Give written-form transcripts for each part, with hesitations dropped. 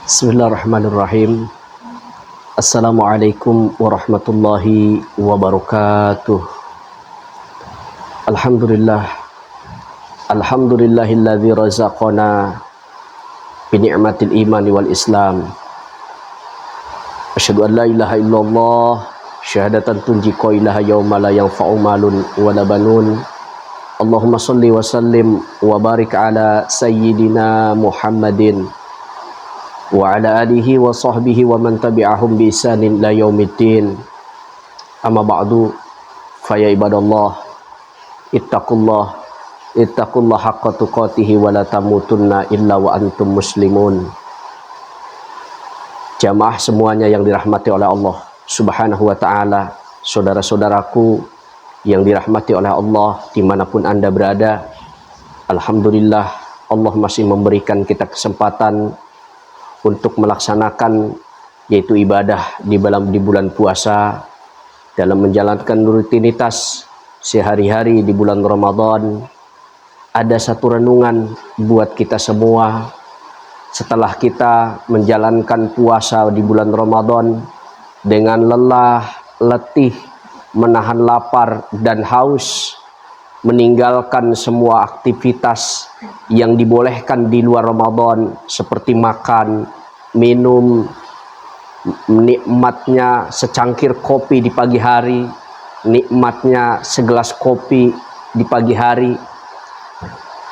Bismillahirrahmanirrahim. Assalamualaikum warahmatullahi wabarakatuh. Alhamdulillah. Alhamdulillahilladzi razaqana bi ni'matil imani wal islam. Asyhadu an la ilaha illallah syahadatan tunji qailaha yauma la yanfa'u malun wala banun. Allahumma shalli wa sallim wa barik ala sayyidina Muhammadin wa ala alihi wa sahbihi wa man tabi'ahum bi ihsanin ila yaumiddin. Amma ba'du, fa ya ibadallah ittaqullah haqqa tuqatih wa la tamutunna illa wa antum muslimun. Jamaah semuanya yang dirahmati oleh Allah Subhanahu wa ta'ala, saudara-saudaraku yang dirahmati oleh Allah dimanapun Anda berada, alhamdulillah Allah masih memberikan kita kesempatan untuk melaksanakan yaitu ibadah di bulan puasa, dalam menjalankan rutinitas sehari-hari di bulan Ramadan. Ada satu renungan buat kita semua setelah kita menjalankan puasa di bulan Ramadan dengan lelah, letih, menahan lapar dan haus, meninggalkan semua aktivitas yang dibolehkan di luar Ramadan seperti makan, minum, nikmatnya secangkir kopi di pagi hari, nikmatnya segelas kopi di pagi hari.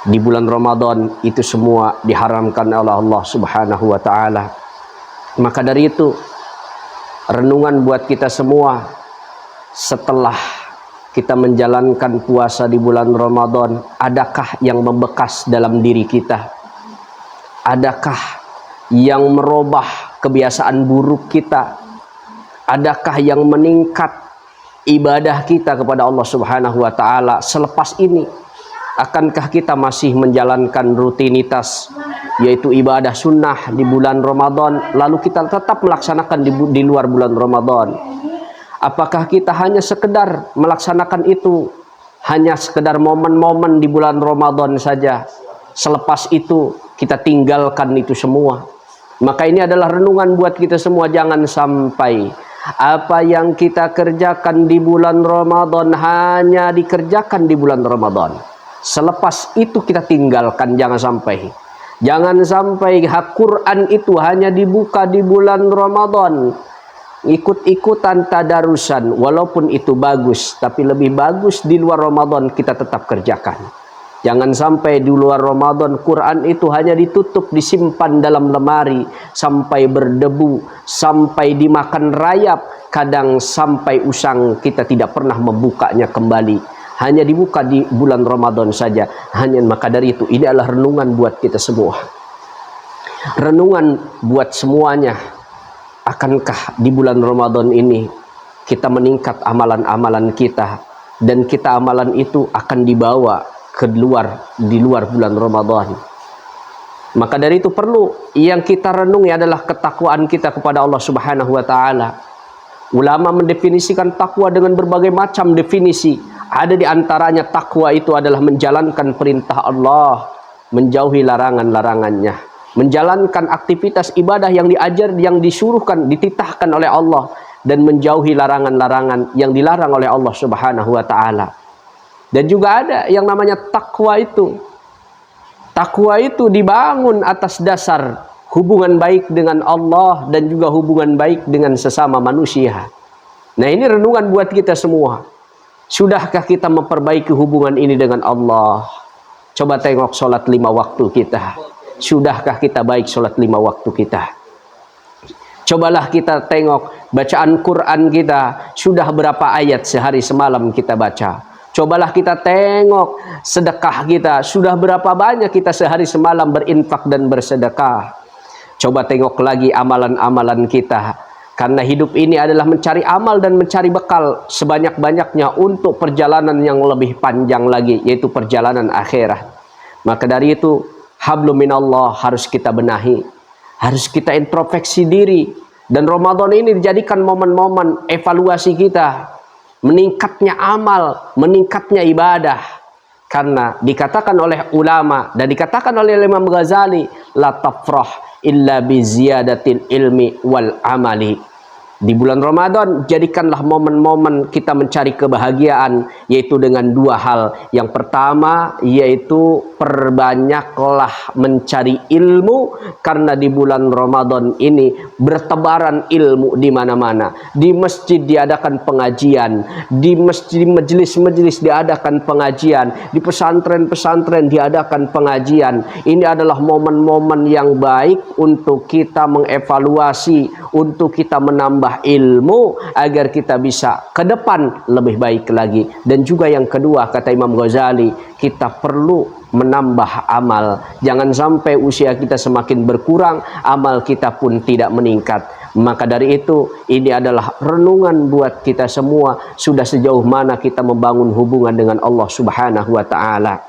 Di bulan Ramadan itu semua diharamkan oleh Allah Subhanahu wa ta'ala. Maka dari itu, renungan buat kita semua setelah kita menjalankan puasa di bulan Ramadan, adakah yang membekas dalam diri kita? Adakah yang merubah kebiasaan buruk kita? Adakah yang meningkat ibadah kita kepada Allah Subhanahu wa ta'ala selepas ini? Akankah kita masih menjalankan rutinitas yaitu ibadah sunnah di bulan Ramadan, lalu kita tetap melaksanakan di luar bulan Ramadan? Apakah kita hanya sekedar melaksanakan itu hanya sekedar momen-momen di bulan Ramadan saja, selepas itu kita tinggalkan itu semua? Maka ini adalah renungan buat kita semua, jangan sampai apa yang kita kerjakan di bulan Ramadan hanya dikerjakan di bulan Ramadan, selepas itu kita tinggalkan. Jangan sampai Quran itu hanya dibuka di bulan Ramadan, ikut-ikutan tadarusan, walaupun itu bagus, tapi lebih bagus di luar Ramadan kita tetap kerjakan. Jangan sampai di luar Ramadan Quran itu hanya ditutup, disimpan dalam lemari sampai berdebu, sampai dimakan rayap, kadang sampai usang, kita tidak pernah membukanya kembali. Hanya dibuka di bulan Ramadan saja. Maka dari itu, ini adalah renungan buat kita semua. Renungan buat semuanya. Akankah di bulan Ramadan ini kita meningkat amalan-amalan kita, dan kita amalan itu akan dibawa di luar bulan Ramadan? Maka dari itu perlu yang kita renungi adalah ketakwaan kita kepada Allah Subhanahu wa ta'ala. Ulama mendefinisikan takwa dengan berbagai macam definisi. Ada di antaranya takwa itu adalah menjalankan perintah Allah, menjauhi larangan-larangannya, menjalankan aktivitas ibadah yang diajar, yang disuruhkan, dititahkan oleh Allah, dan menjauhi larangan-larangan yang dilarang oleh Allah Subhanahu wa ta'ala. Dan juga ada yang namanya takwa itu. Takwa itu dibangun atas dasar hubungan baik dengan Allah dan juga hubungan baik dengan sesama manusia. Nah, ini renungan buat kita semua. Sudahkah kita memperbaiki hubungan ini dengan Allah? Coba tengok sholat 5 waktu kita. Sudahkah kita baik sholat 5 waktu kita? Cobalah kita tengok bacaan Quran kita. Sudah berapa ayat sehari semalam kita baca? Cobalah kita tengok sedekah kita. Sudah berapa banyak kita sehari semalam berinfak dan bersedekah? Coba tengok lagi amalan-amalan kita. Karena hidup ini adalah mencari amal dan mencari bekal sebanyak-banyaknya untuk perjalanan yang lebih panjang lagi, yaitu perjalanan akhirat. Maka dari itu, hablum minallah harus kita benahi, harus kita introspeksi diri. Dan Ramadan ini dijadikan momen-momen evaluasi kita, meningkatnya amal, meningkatnya ibadah. Karena dikatakan oleh ulama dan dikatakan oleh Imam Ghazali, la tafrah illa bi ziyadatil ilmi wal amali. Di bulan Ramadan, jadikanlah momen-momen kita mencari kebahagiaan, yaitu dengan dua hal. Yang pertama, yaitu perbanyaklah mencari ilmu, karena di bulan Ramadan ini bertebaran ilmu di mana-mana. Di masjid diadakan pengajian, di masjid majelis-majelis diadakan pengajian, di pesantren-pesantren diadakan pengajian. Ini adalah momen-momen yang baik untuk kita mengevaluasi, untuk kita menambah ilmu agar kita bisa ke depan lebih baik lagi. Dan juga yang kedua, kata Imam Ghazali, kita perlu menambah amal. Jangan sampai usia kita semakin berkurang, amal kita pun tidak meningkat. Maka dari itu, ini adalah renungan buat kita semua, sudah sejauh mana kita membangun hubungan dengan Allah Subhanahu wa Ta'ala.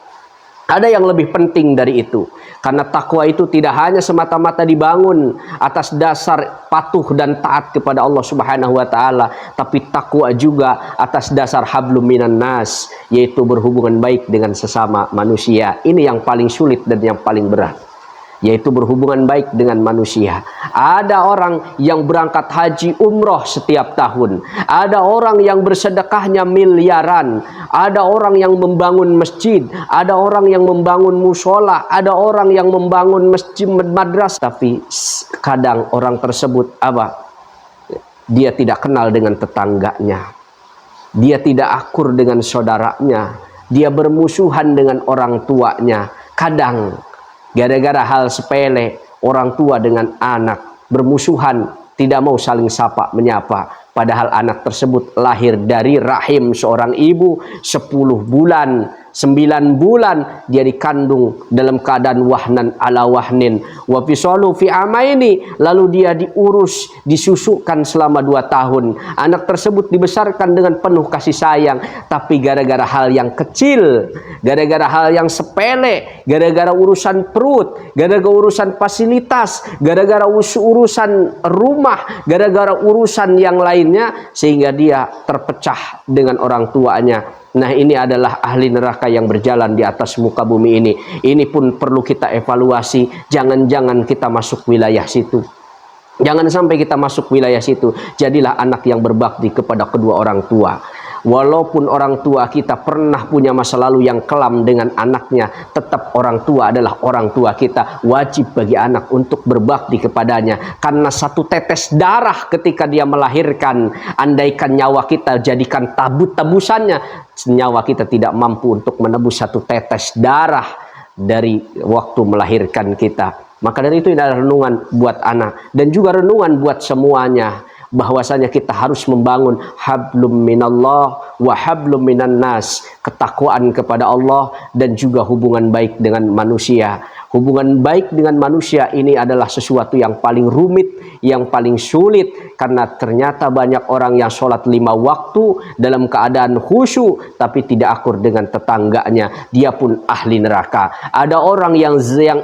Ada yang lebih penting dari itu, karena takwa itu tidak hanya semata-mata dibangun atas dasar patuh dan taat kepada Allah Subhanahu wa Ta'ala, tapi takwa juga atas dasar hablum minan nas, yaitu berhubungan baik dengan sesama manusia. Ini yang paling sulit dan yang paling berat, yaitu berhubungan baik dengan manusia. Ada orang yang berangkat haji umroh setiap tahun, ada orang yang bersedekahnya miliaran, ada orang yang membangun masjid, ada orang yang membangun musola, ada orang yang membangun masjid madrasah, tapi kadang orang tersebut dia tidak kenal dengan tetangganya, dia tidak akur dengan saudaranya, dia bermusuhan dengan orang tuanya. Kadang gara-gara hal sepele, orang tua dengan anak bermusuhan, tidak mau saling sapa menyapa. Padahal anak tersebut lahir dari rahim seorang ibu 10 bulan, 9 bulan dia dikandung dalam keadaan wahnan ala wahnin wa fisalu fi amaini, lalu dia diurus, disusukkan selama 2 tahun. Anak tersebut dibesarkan dengan penuh kasih sayang, tapi gara-gara hal yang kecil, gara-gara hal yang sepele, gara-gara urusan perut, gara-gara urusan fasilitas, gara-gara urusan rumah, gara-gara urusan yang lainnya, sehingga dia terpecah dengan orang tuanya. Nah, ini adalah ahli neraka yang berjalan di atas muka bumi ini. Ini pun perlu kita evaluasi. Jangan-jangan kita masuk wilayah situ. Jangan sampai kita masuk wilayah situ. Jadilah anak yang berbakti kepada kedua orang tua. Walaupun orang tua kita pernah punya masa lalu yang kelam dengan anaknya, tetap orang tua adalah orang tua kita. Wajib bagi anak untuk berbakti kepadanya, karena satu tetes darah ketika dia melahirkan, andaikan nyawa kita jadikan tabusannya, nyawa kita tidak mampu untuk menebus satu tetes darah dari waktu melahirkan kita. Maka dari itu ini adalah renungan buat anak dan juga renungan buat semuanya, bahwasanya kita harus membangun hablum minallah wa hablum minan nas, ketakwaan kepada Allah dan juga hubungan baik dengan manusia. Hubungan baik dengan manusia ini adalah sesuatu yang paling rumit, yang paling sulit, karena ternyata banyak orang yang sholat 5 waktu dalam keadaan khusyuk tapi tidak akur dengan tetangganya, dia pun ahli neraka. Ada orang yang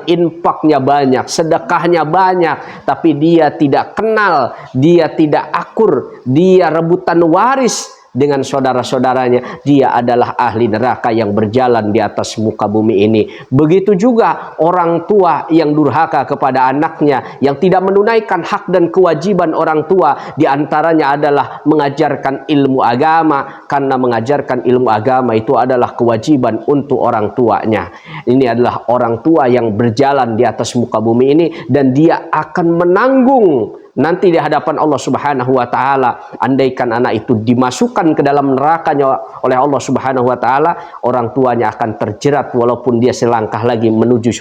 infaknya banyak, sedekahnya banyak, tapi dia tidak kenal, dia tidak akur, dia rebutan waris dengan saudara-saudaranya, dia adalah ahli neraka yang berjalan di atas muka bumi ini. Begitu juga orang tua yang durhaka kepada anaknya, yang tidak menunaikan hak dan kewajiban orang tua, di antaranya adalah mengajarkan ilmu agama, karena mengajarkan ilmu agama itu adalah kewajiban untuk orang tuanya. Ini adalah orang tua yang berjalan di atas muka bumi ini, dan dia akan menanggung nanti di hadapan Allah Subhanahu wa Ta'ala. Andaikan anak itu dimasukkan ke dalam nerakanya oleh Allah Subhanahu wa Ta'ala, orang tuanya akan terjerat walaupun dia selangkah lagi menuju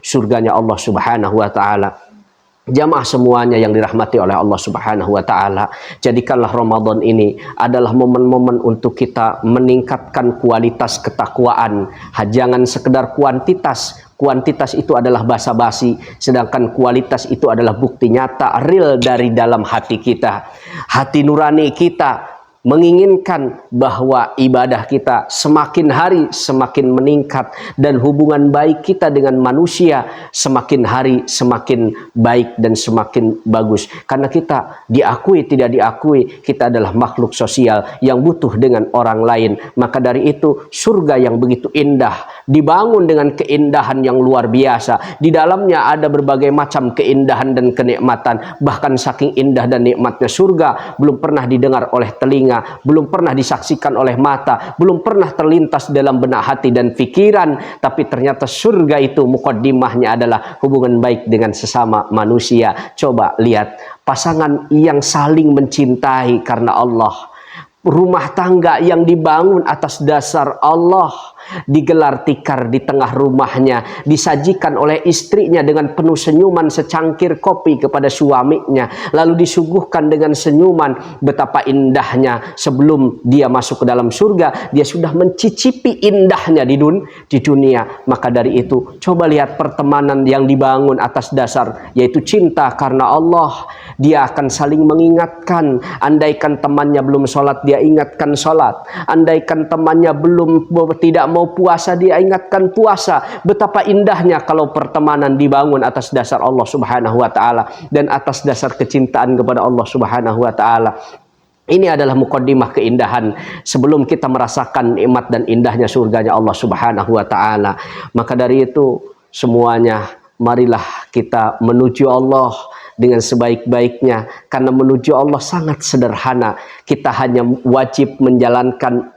surganya Allah Subhanahu wa Ta'ala. Jamaah semuanya yang dirahmati oleh Allah Subhanahu wa Ta'ala, jadikanlah Ramadan ini adalah momen-momen untuk kita meningkatkan kualitas ketakwaan. Jangan sekedar kuantitas. Kuantitas itu adalah basa-basi, sedangkan kualitas itu adalah bukti nyata real dari dalam hati kita, hati nurani kita. menginginkan bahwa ibadah kita semakin hari semakin meningkat dan hubungan baik kita dengan manusia semakin hari semakin baik dan semakin bagus. Karena kita diakui tidak diakui, kita adalah makhluk sosial yang butuh dengan orang lain. Maka dari itu surga yang begitu indah dibangun dengan keindahan yang luar biasa. Di dalamnya ada berbagai macam keindahan dan kenikmatan. Bahkan saking indah dan nikmatnya surga belum pernah didengar oleh telinga, belum pernah disaksikan oleh mata, belum pernah terlintas dalam benak hati dan pikiran. Tapi ternyata surga itu mukaddimahnya adalah hubungan baik dengan sesama manusia. Coba lihat pasangan yang saling mencintai karena Allah, rumah tangga yang dibangun atas dasar Allah, digelar tikar di tengah rumahnya, disajikan oleh istrinya dengan penuh senyuman secangkir kopi kepada suaminya, lalu disuguhkan dengan senyuman. Betapa indahnya sebelum dia masuk ke dalam surga, dia sudah mencicipi indahnya di dunia. Maka dari itu, coba lihat pertemanan yang dibangun atas dasar yaitu cinta karena Allah. Dia akan saling mengingatkan. Andaikan temannya belum sholat, dia ingatkan sholat. Andaikan temannya tidak mau puasa, dia ingatkan puasa. Betapa indahnya kalau pertemanan dibangun atas dasar Allah Subhanahu wa taala dan atas dasar kecintaan kepada Allah Subhanahu wa taala. Ini adalah mukaddimah keindahan sebelum kita merasakan nikmat dan indahnya surganya Allah Subhanahu wa taala. Maka dari itu semuanya, marilah kita menuju Allah dengan sebaik-baiknya, karena menuju Allah sangat sederhana. Kita hanya wajib menjalankan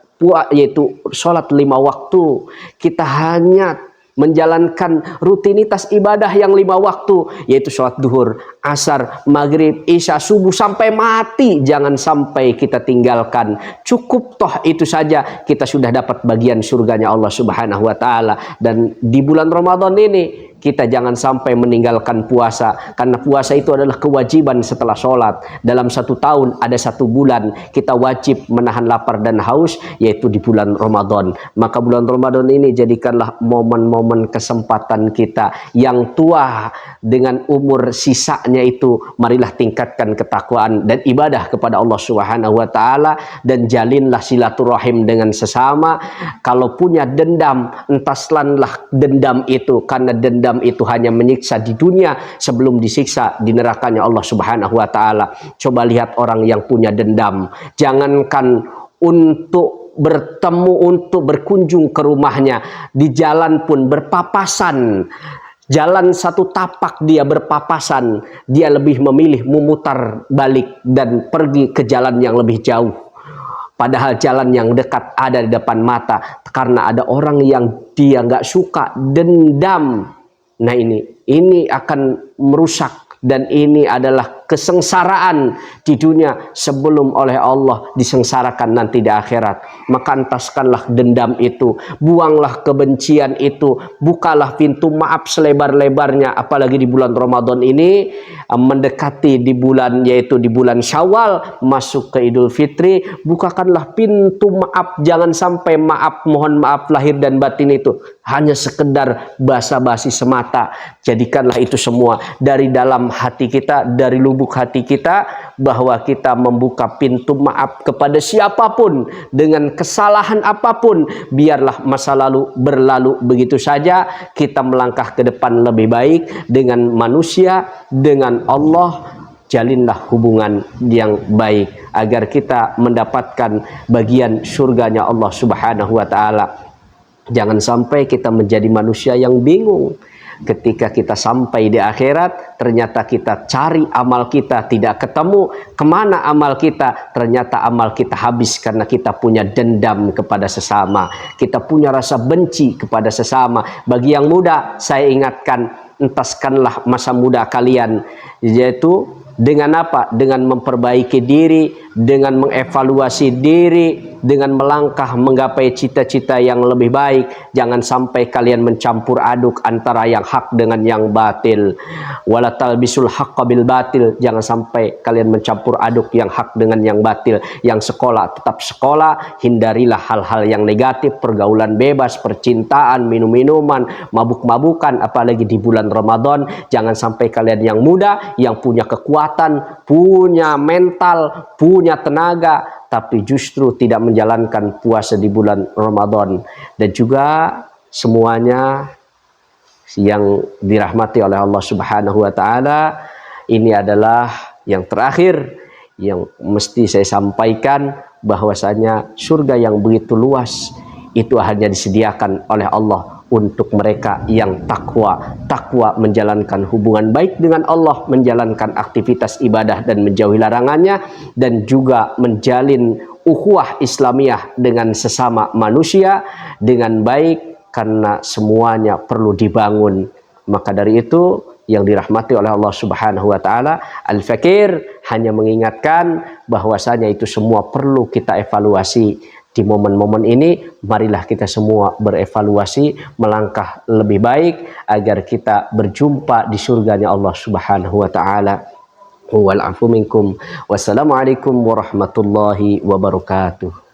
yaitu sholat 5 waktu. Kita hanya menjalankan rutinitas ibadah yang 5 waktu, yaitu sholat duhur, asar, maghrib, isya, subuh sampai mati. Jangan sampai kita tinggalkan. Cukup toh itu saja kita sudah dapat bagian surganya Allah Subhanahu wa taala. Dan di bulan Ramadan ini kita jangan sampai meninggalkan puasa, karena puasa itu adalah kewajiban setelah sholat. Dalam 1 tahun ada 1 bulan kita wajib menahan lapar dan haus, yaitu di bulan Ramadan. Maka bulan Ramadan ini jadikanlah momen-momen kesempatan kita. Yang tua dengan umur sisanya itu, marilah tingkatkan ketakwaan dan ibadah kepada Allah Subhanahu wa taala, dan jalinlah silaturahim dengan sesama. Kalau punya dendam, entaslanlah dendam itu, karena dendam itu hanya menyiksa di dunia sebelum disiksa di nerakanya Allah Subhanahu wa taala. Coba lihat orang yang punya dendam, jangankan untuk bertemu, untuk berkunjung ke rumahnya, di jalan pun berpapasan. Jalan 1 tapak dia berpapasan, dia lebih memilih memutar balik dan pergi ke jalan yang lebih jauh. Padahal jalan yang dekat ada di depan mata, karena ada orang yang dia nggak suka, dendam. Nah ini akan merusak, dan ini adalah kesengsaraan di dunia sebelum oleh Allah disengsarakan nanti di akhirat. Maka entaskanlah dendam itu, buanglah kebencian itu, bukalah pintu maaf selebar-lebarnya. Apalagi di bulan Ramadan ini, mendekati di bulan, yaitu di bulan Syawal, masuk ke Idul Fitri, bukakanlah pintu maaf. Jangan sampai mohon maaf lahir dan batin itu hanya sekedar basa-basi semata. Jadikanlah itu semua dari dalam hati kita, dari lubuk hati kita, bahwa kita membuka pintu maaf kepada siapapun dengan kesalahan apapun. Biarlah masa lalu berlalu begitu saja, kita melangkah ke depan lebih baik dengan manusia, dengan Allah. Jalinlah hubungan yang baik agar kita mendapatkan bagian surganya Allah Subhanahu wa taala. Jangan sampai kita menjadi manusia yang bingung ketika kita sampai di akhirat. Ternyata kita cari amal kita tidak ketemu. Kemana amal kita? Ternyata amal kita habis karena kita punya dendam kepada sesama, kita punya rasa benci kepada sesama. Bagi yang muda, saya ingatkan, entaskanlah masa muda kalian, yaitu dengan apa? Dengan memperbaiki diri, dengan mengevaluasi diri, dengan melangkah menggapai cita-cita yang lebih baik. Jangan sampai kalian mencampur aduk antara yang hak dengan yang batil. Wala talbisul haqqa bil batil. Jangan sampai kalian mencampur aduk yang hak dengan yang batil. Yang sekolah tetap sekolah, hindarilah hal-hal yang negatif, pergaulan bebas, percintaan, minum-minuman, mabuk-mabukan, apalagi di bulan Ramadan. Jangan sampai kalian yang muda, yang punya kekuatan, punya mental, punya tenaga, tapi justru tidak menjalankan puasa di bulan Ramadan. Dan juga semuanya yang dirahmati oleh Allah Subhanahu wa taala, ini adalah yang terakhir yang mesti saya sampaikan, bahwasanya surga yang begitu luas itu hanya disediakan oleh Allah untuk mereka yang takwa. Takwa menjalankan hubungan baik dengan Allah, menjalankan aktivitas ibadah dan menjauhi larangannya, dan juga menjalin ukhuwah Islamiyah dengan sesama manusia dengan baik, karena semuanya perlu dibangun. Maka dari itu, yang dirahmati oleh Allah Subhanahu wa taala, Al-Fakir hanya mengingatkan bahwasanya itu semua perlu kita evaluasi. Di momen-momen ini, marilah kita semua berevaluasi, melangkah lebih baik agar kita berjumpa di surganya Allah Subhanahu wa taala. Wal afu minkum. Wassalamualaikum warahmatullahi wabarakatuh.